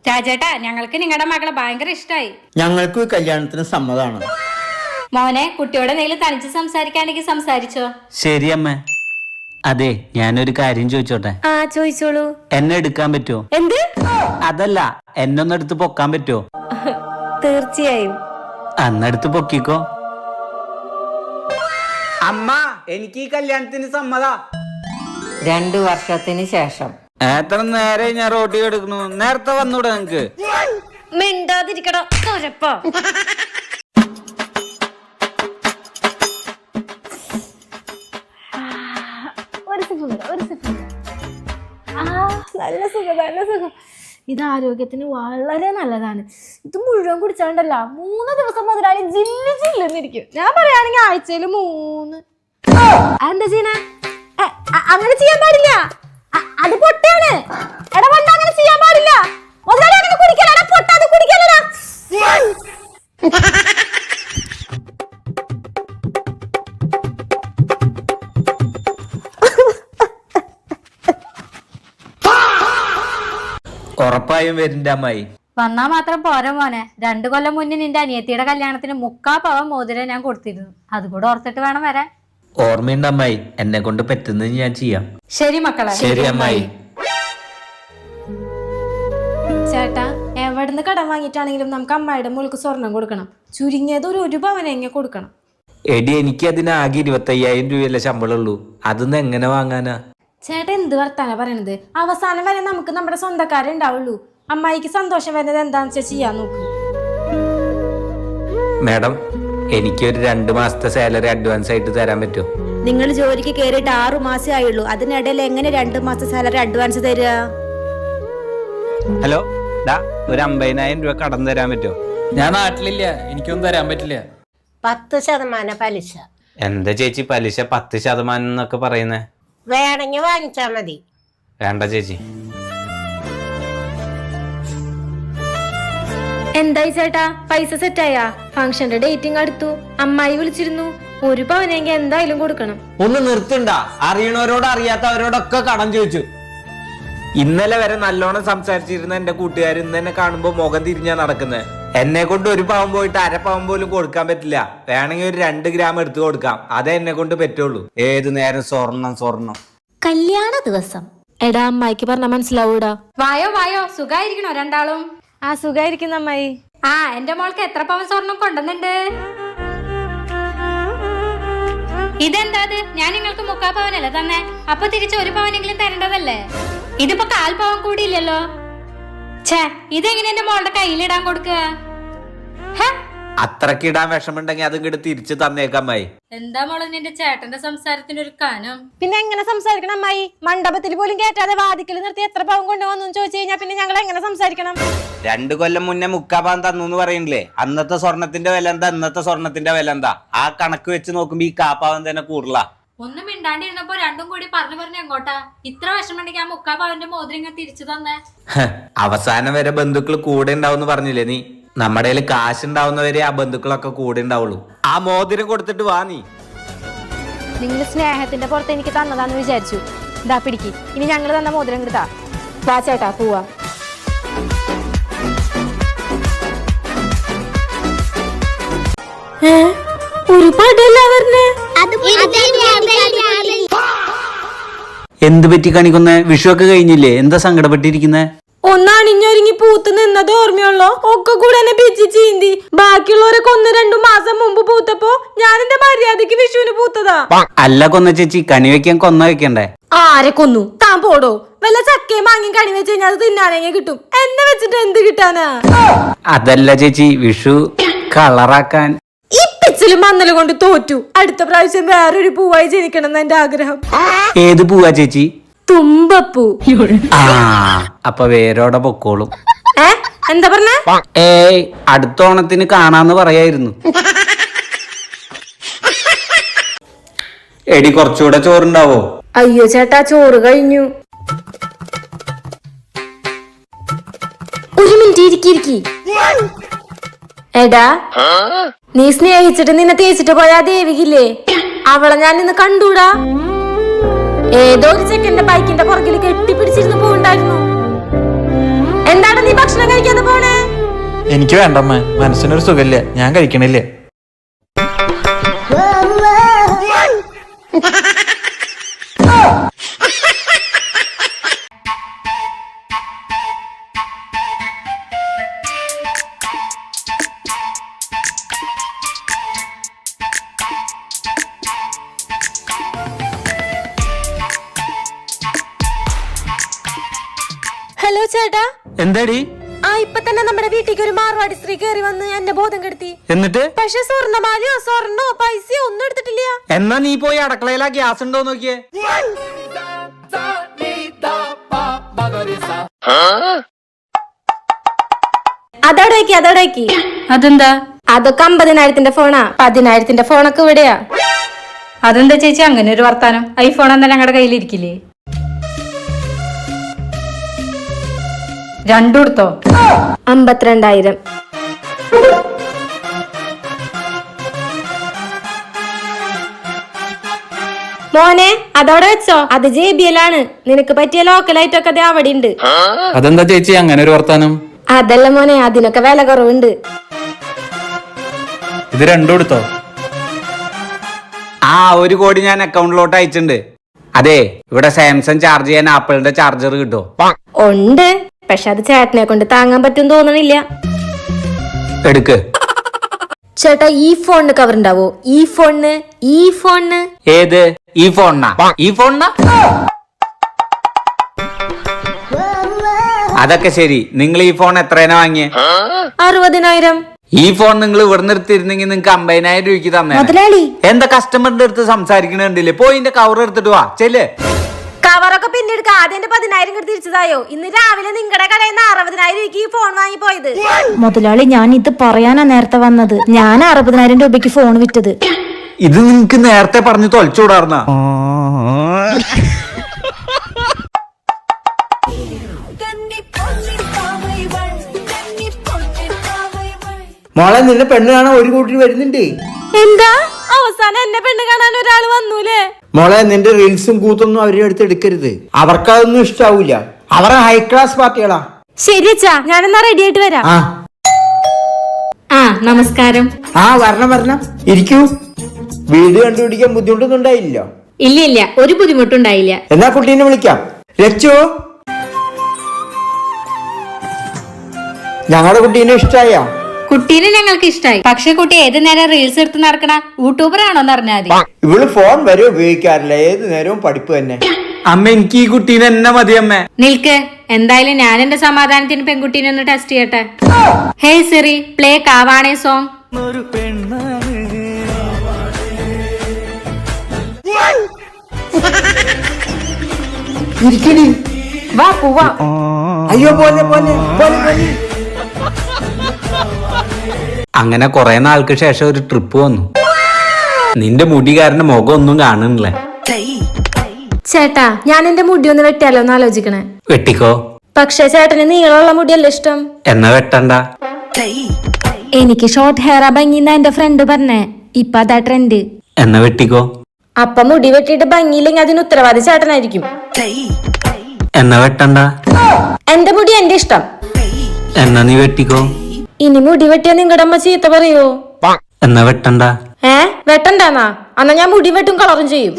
രാജേട്ടാ, ഞങ്ങൾക്ക് നിങ്ങളുടെ മകളെ ഭയങ്കര ഇഷ്ടായി. ഞങ്ങൾക്ക് കല്യാണത്തിന് സമ്മതമാണ്. മോനെ, കുട്ടിയോടെ എന്തെങ്കിലും തനിച്ച് സംസാരിക്കാണെങ്കിൽ സംസാരിച്ചോ. ശരി അമ്മ. അതെ, ഞാനൊരു കാര്യം ചോദിച്ചോട്ടെ? ആ, ചോദിച്ചോളൂ. എന്നെ എടുക്കാൻ പറ്റുമോ? എന്ത്? അതല്ല, എന്നൊന്ന് എടുത്ത് പൊക്കാൻ പറ്റുമോ? തീർച്ചയായും. അന്നെടുത്ത് പൊക്കിക്കോ. അമ്മ, എനിക്ക് ഈ കല്യാണത്തിന് സമ്മതാ. 2 വർഷത്തിന് ശേഷം. എത്ര നേരെ ഞാൻ റോട്ടി എടുക്കണു? നേരത്തെ വന്നൂടെ നിങ്ങക്ക്? മിണ്ടാതിരിക്കടോ തൊരപ്പോ. നല്ല സുഖം, നല്ല സുഖം. ഇത് ആരോഗ്യത്തിന് വളരെ നല്ലതാണ്. ഇത് മുഴുവൻ കുടിച്ചാണ്ടല്ല 3 ദിവസം മുതലാളി ജില്ല് ജില്ലെന്നിരിക്കും. ഞാൻ പറയുകയാണെങ്കിൽ ആഴ്ചയിൽ 3. എന്താ ചെയ്യണേ? അങ്ങനെ ചെയ്യാൻ പാടില്ല. അത് പൊട്ടാണ്. എടവണ്ട, അങ്ങനെ ചെയ്യാൻ പാടില്ല. മുതലാളി അങ്ങനെ കുടിക്കല. പൊട്ടാതെ കുടിക്കലടാ. ഉറപ്പായും വരിന്റെ അമ്മായി. വന്നാ മാത്രം പോരാ മോനെ. 2 കൊല്ലം മുന്നേ നിന്റെ അനിയത്തിയുടെ കല്യാണത്തിന് 3/4 പവൻ മോതിരം ഞാൻ കൊടുത്തിരുന്നു. അതുകൂടെ ഓർത്തിട്ട് വേണം വരാൻ. ഓർമ്മയുണ്ട് അമ്മായി. എന്നെ കൊണ്ട് പറ്റുന്നത് ഞാൻ ചെയ്യാം. ശരി മക്കളെ. ശരി അമ്മായി. ചേട്ടാ, എവിടുന്ന് കടം വാങ്ങിയിട്ടാണെങ്കിലും നമുക്ക് അമ്മായിയുടെ മോൾക്ക് സ്വർണം കൊടുക്കണം. ചുരുങ്ങിയത് ഒരു 1 പവനെങ്ങ കൊടുക്കണം. എടി, എനിക്ക് അതിന് ആകെ 25,000 രൂപയല്ലേ ശമ്പളം ഉള്ളൂ. അതൊന്നും എങ്ങനെ വാങ്ങാനാ? ചേട്ടാ, എന്ത് വർത്താനാ പറയണത്? അവസാനം വരെ നമുക്ക് നമ്മുടെ സ്വന്തക്കാരുണ്ടാവുള്ളൂ. അമ്മായിക്ക് സന്തോഷം വരുന്നത് എന്താണെന്ന് വെച്ചാൽ ചെയ്യാൻ നോക്ക്. മാഡം, എനിക്കൊരു 2 മാസത്തെ സാലറി അഡ്വാൻസ് ആയിട്ട് തരാൻ പറ്റുമോ? നിങ്ങൾ ജോലിക്ക് കയറിയിട്ട് 6 മാസേ ആയുള്ളൂ. അതിനിടയിൽ എങ്ങനെ 2 മാസത്തെ സാലറി അഡ്വാൻസ് തരിക? ഹലോ, ഒരു 50,000 രൂപ കടം തരാൻ പറ്റുമോ? ഞാൻ നാട്ടിലില്ല, എനിക്കൊന്നും തരാൻ പറ്റില്ല. 10% പലിശ. എന്താ ചേച്ചി പലിശ 10% എന്നൊക്കെ പറയുന്നേ? വേണമെങ്കിൽ വാങ്ങിച്ചാ മതി. വേണ്ട ചേച്ചി. എന്തായി ചേട്ടാ, പൈസ സെറ്റായാ? ഫംഗ്ഷന്റെ ഡേറ്റിംഗ് അടുത്തു. അമ്മായി വിളിച്ചിരുന്നു. 1 പവനെങ്കിൽ എന്തായാലും കൊടുക്കണം. ഒന്ന് നിർത്തണ്ട. അറിയണവരോട് അറിയാത്തവരോടൊക്കെ കടം ചോദിച്ചു. ഇന്നലെ വരെ നല്ലോണം സംസാരിച്ചിരുന്ന എന്റെ കൂട്ടുകാർ ഇന്ന് എന്നെ കാണുമ്പോ മുഖം തിരിഞ്ഞാ നടക്കുന്നത്. എന്നെ കൊണ്ട് 1 പവൻ പോയിട്ട് 1/2 പവൻ പോലും കൊടുക്കാൻ പറ്റില്ല. വേണമെങ്കിൽ ഒരു 2 ഗ്രാം എടുത്ത് കൊടുക്കാം. അതേ എന്നെ കൊണ്ട് പറ്റുള്ളൂ. ഏത് നേരം സ്വർണം സ്വർണം. കല്യാണ ദിവസം. എടാ, അമ്മായിക്ക് പറഞ്ഞാ മനസ്സിലാവൂടാ. വായോ വായോ. സുഖായിരിക്കണോ രണ്ടാളും? ആ, സുഖായിരിക്കുന്ന അമ്മായി. ആ, എന്റെ മോൾക്ക് എത്ര പവൻ സ്വർണം കൊണ്ടുവന്നുണ്ട്? ഇതെന്താ? ഞാൻ നിങ്ങൾക്ക് 3/4 പവനല്ലേ തന്നെ? അപ്പൊ തിരിച്ച് 1 പവനെങ്കിലും തരേണ്ടതല്ലേ? ഇതിപ്പോ 1/4 പവൻ കൂടിയില്ലല്ലോ. ഛേ, ഇതെങ്ങനെ എന്റെ മോളുടെ കയ്യിലിടാൻ കൊടുക്കുക? അത്രക്ക് ഇടാൻ വിഷമുണ്ടെങ്കിൽ അതും കിട്ടി തിരിച്ചു തന്നേക്കമ്മായി. എന്താ മോളെ നിന്റെ ചേട്ടന്റെ സംസാരത്തിന് ഒരു കാനം? പിന്നെ എങ്ങനെ സംസാരിക്കണം അമ്മായി? മണ്ഡപത്തിൽ പോലും കേറ്റാതെ വാതിക്കൽ നിർത്തി എത്ര പവൻ കൊണ്ടുവന്നു ചോദിച്ചു കഴിഞ്ഞാൽ പിന്നെ ഞങ്ങൾ എങ്ങനെ സംസാരിക്കണം? 2 കൊല്ലം മുന്നേ 3/4 പവൻ തന്നു പറയണില്ലേ? അന്നത്തെ സ്വർണത്തിന്റെ വില എന്താ, ഇന്നത്തെ സ്വർണത്തിന്റെ വില എന്താ? ആ കണക്ക് വെച്ച് നോക്കുമ്പോ ഈ 1/4 പവൻ തന്നെ കൂടുതലാ. ഒന്നും മിണ്ടാണ്ടിരുന്നപ്പോ 2ഉം കൂടി പറഞ്ഞു എങ്ങോട്ടാ? ഇത്ര വിഷമുണ്ടെങ്കിൽ ആ 3/4 പവന്റെ മോതിരം തിരിച്ചു തന്നെ. അവസാനം വരെ ബന്ധുക്കൾ കൂടെ ഉണ്ടാവും പറഞ്ഞില്ലേ നീ? നമ്മുടെ കയ്യിൽ കാശുണ്ടാവുന്നവരെ ആ ബന്ധുക്കളൊക്കെ കൂടെ ഉണ്ടാവുള്ളൂ. ആ മോതിരം കൊടുത്തിട്ട് വാ നീ. നിങ്ങൾ സ്നേഹത്തിന്റെ പുറത്ത് എനിക്ക് തന്നതാന്ന് വിചാരിച്ചു. ഇതാ പിടിക്ക്. ഇനി ഞങ്ങൾ തന്ന മോതിരം കിട്ടാ. വാ ചേട്ടാ, പോവാ. ഒരു പടല്ല പറഞ്ഞേ. എന്ത് പറ്റി കാണിക്കുന്നേ? വിഷു ഒക്കെ കഴിഞ്ഞില്ലേ? എന്താ സങ്കടപ്പെട്ടിരിക്കുന്നേ? ഒന്നണിഞ്ഞൊരുങ്ങി പൂത്ത് നിന്നത് ഓർമ്മയുള്ളോ? ഒക്കെ കൂടെ എന്നെ പിച്ചി ചീന്തി. ബാക്കിയുള്ളവരൊക്കെ 1-2 മാസം മുമ്പ് പൂത്തപ്പോ ഞാൻ എന്റെ മര്യാദക്ക് വിഷുവിന് പൂത്തതാ. അല്ല കൊന്ന ചേച്ചി, കണി വെക്കാൻ കൊന്ന വെക്കണ്ടേ? ആരെ കൊന്നു? താൻ പോടോ. വല്ല ചക്കയും മാങ്ങി കണി വെച്ച് കഴിഞ്ഞാൽ അത് തിന്നാനെങ്കിൽ കിട്ടും. എന്നെ വെച്ചിട്ട് എന്ത് കിട്ടാനാ? അതല്ല ചേച്ചി, വിഷു കളറാക്കാൻ. ഈ പിച്ചിലും മന്നല് കൊണ്ട് തോറ്റു. അടുത്ത പ്രാവശ്യം വേറൊരു പൂവായി ജനിക്കണം എന്ന് എന്റെ ആഗ്രഹം. ഏത് പൂവാ ചേച്ചി? തുമ്പപ്പൂ. ആ, അപ്പൊ വേരോടെ പൊക്കോളും. എന്താ പറഞ്ഞ? ഏയ്, അടുത്ത ഓണത്തിന് കാണാന്ന് പറയായിരുന്നു. എടി, കുറച്ചുകൂടെ ചോറുണ്ടാവോ? അയ്യോ ചേട്ടാ, ചോറ് കഴിഞ്ഞു. 1 മിനിറ്റ് ഇരിക്കി. എടാ, നീ സ്നേഹിച്ചിട്ട് നിന്നെ തേച്ചിട്ട് പോയാ ദേവികില്ലേ? അവളെ ഞാൻ ഇന്ന് കണ്ടൂടാ. ഏതോ ഒരു ചെക്കന്റെ ബൈക്കിന്റെ പുറകിൽ കെട്ടിപ്പിടിച്ചിരുന്ന് പോണ്ടായിരുന്നു. എന്താണ് നീ ഭക്ഷണം കഴിക്കാതെ പോണേ? എനിക്ക് വേണ്ടമ്മ, മനസ്സിനൊരു സുഖമില്ല, ഞാൻ കഴിക്കണില്ലേ. ഹലോ ചേട്ടാ. എന്താടി? ഇപ്പൊ തന്നെ നമ്മുടെ വീട്ടിലേക്ക് ഒരു മാർവാടി സ്ത്രീ കയറി വന്ന് എന്നെ ബോധം കെടുത്തി. എന്നിട്ട്? പക്ഷെ സ്വർണ്ണമാലയോ സ്വർണ്ണോ പൈസയോ ഒന്നും എടുത്തിട്ടില്ല. എന്നാ നീ പോയി അടക്കളയിലാ ഗ്യാസ് ഉണ്ടോ നോക്കിയേ. അതോടേക്ക് അതെന്താ? അതൊക്കെ 50,000 ഫോണാ. 10,000 ഫോണൊക്കെ ഇവിടെയാ. അതെന്താ ചേച്ചി അങ്ങനെ ഒരു വർത്താനം? ഐഫോൺ എന്താ ഞങ്ങളുടെ കയ്യിലിരിക്കില്ലേ? രണ്ടും എടുത്തോ? 52,000. മോനെ അതോടെ വെച്ചോ. അത് JBL ആണ്. നിനക്ക് പറ്റിയ ലോക്കലായിട്ടൊക്കെ അത് അവിടെ ഉണ്ട്. അതെന്താ ചേച്ചി അങ്ങനെ ഒരു വർത്താനം? അതല്ല മോനെ, അതിനൊക്കെ വില കുറവുണ്ട്. ഇത് രണ്ടും എടുത്തോ? ആ 1 കോടി ഞാൻ അക്കൗണ്ടിലോട്ട് അയച്ചിട്ടുണ്ട്. അതെ, ഇവിടെ സാംസങ് ചാർജ് ചെയ്യാൻ ആപ്പിളിന്റെ ചാർജർ കിട്ടോ? ഉണ്ട്, പക്ഷെ അത് ചേട്ടനെ കൊണ്ട് താങ്ങാൻ പറ്റും തോന്നണില്ല. എടുക്ക്. ചേട്ടാ ഈ ഫോണിന് കവർ ഉണ്ടാവോ? ഈ ഫോണിന് ഏത്? ഈ ഫോണിനാ? ഈ ഫോണിനാ? അതൊക്കെ ശരി. നിങ്ങൾ ഈ ഫോൺ എത്രേനാ വാങ്ങിയേ? 60,000. ഈ ഫോൺ നിങ്ങൾ ഇവിടെ നിർത്തിയിരുന്നെങ്കിൽ നിങ്ങൾക്ക് 50,000 രൂപയ്ക്ക് തന്നെ. മുതലാളി എന്താ കസ്റ്റമറിന്റെ അടുത്ത് സംസാരിക്കണില്ലേ? പോയി ഇതിന്റെ കവർ എടുത്തിട്ട് വാ. ചെല്ല്. കവറൊക്കെ പിന്നെ എടുക്കാം. ആദ്യം 10,000 തിരിച്ചതായോ? ഇന്ന് രാവിലെ നിങ്ങളുടെ കടയിൽ നിന്ന് 60,000 രൂപയ്ക്ക് ഈ ഫോൺ വാങ്ങിപ്പോയത്. മുതലാളി, ഞാൻ ഇത് പറയാനാ നേരത്തെ വന്നത്. ഞാൻ 60,000 രൂപയ്ക്ക് ഫോൺ വിറ്റത്. ഇത് നിങ്ങക്ക് നേരത്തെ പറഞ്ഞു തൊലച്ചുകൂടാർന്ന. മോളെ നിന്റെ പെണ്ണ് കാണാൻ ഒരു കൂട്ടി വരുന്നുണ്ട്. എന്താ? അവസാനം എന്നെ പെണ്ണ് കാണാൻ ഒരാൾ വന്നൂലേ? മോളെ നിന്റെ റീൽസും കൂത്തൊന്നും അവരുടെ അടുത്ത് എടുക്കരുത്. അവർക്കതൊന്നും ഇഷ്ടാവൂല. അവരെ ഹൈ ക്ലാസ് പാർട്ടികളാ. ശരി അച്ഛാ, ഞാനെന്നാ റെഡി ആയിട്ട് വരാം. നമസ്കാരം. വരണം ഇരിക്കൂ. വീട് കണ്ടുപിടിക്കാൻ ബുദ്ധിമുട്ടൊന്നും ഉണ്ടായില്ലോ? ഇല്ല, ഒരു ബുദ്ധിമുട്ടുണ്ടായില്ല. എന്നാ കുട്ടീനെ വിളിക്കാം. രച്ചു, ഞങ്ങളുടെ കുട്ടീനെ ഇഷ്ടായ? കുട്ടീനെ ഞങ്ങൾക്ക് ഇഷ്ടായി. പക്ഷെ കുട്ടി ഏത് നേരം റീൽസ് എടുത്ത് നടക്കണ യൂട്യൂബർ ആണോന്ന് അറിഞ്ഞാൽ മതി. ഇവള് ഫോൺ വരെ ഉപയോഗിക്കാറില്ല. ഏത് നേരവും പഠിപ്പ് തന്നെ. അമ്മ, എനിക്ക് ഈ കുട്ടീനെ എന്നെ മതി അമ്മ. നിൽക്ക്, എന്തായാലും ഞാൻ എന്റെ സമാധാനത്തിന് പെൺകുട്ടീനെ ഒന്ന് ടെസ്റ്റ് ചെയ്യട്ടെ. Hey Siri, play Kaavaalaa song. ഇരിക്കടി. വാ പോവാ. അയ്യോ പോലെ. അങ്ങനെ കുറെ നാൾക്ക് ശേഷം ഒരു ട്രിപ്പ് വന്നു. നിന്റെ മുടികാരന്റെ മുഖം ഒന്നും കാണുന്നില്ല. ചേട്ടാ, ഞാൻ എന്റെ മുടി ഒന്ന് വെട്ടിയാലോ എന്ന് ആലോചിക്കണേ. വെട്ടിക്കോ. പക്ഷെ ചേട്ടന് നീളമുള്ള മുടിയല്ല ഇഷ്ടം. എന്നാ വെട്ടണ്ട. എനിക്ക് ഷോർട്ട് ഹെയർ ഭംഗിന്നാ എന്റെ ഫ്രണ്ട് പറഞ്ഞേ. ഇപ്പൊ അതാ ട്രെൻഡ്. എന്നാ വെട്ടിക്കോ. അപ്പൊ മുടി വെട്ടിയിട്ട് ഭംഗിയില്ലെങ്കിൽ അതിന് ഉത്തരവാദി ചേട്ടനായിരിക്കും. എന്നാ വെട്ടണ്ട. എന്റെ മുടി എന്റെ ഇഷ്ടം. എന്നാ നീ വെട്ടിക്കോ. ഇനി മുടി വെട്ടിയാ നിങ്ങളുടെ അമ്മ ചീത്ത പറയോ? എന്നാ വെട്ടണ്ട. വെട്ടണ്ടാന്നാ? എന്നാ ഞാൻ മുടി വെട്ടും കളറും ചെയ്യും.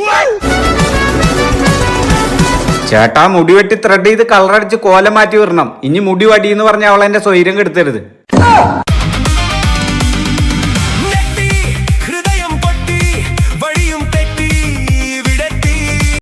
ചേട്ടാ, മുടി വെട്ടി ത്രെഡ് ചെയ്ത് കളറടിച്ച് കോലം മാറ്റി വരണം. ഇനി മുടി വടിയെന്ന് പറഞ്ഞ അവളെന്റെ സ്വൈര്യം കെടുത്തരുത്.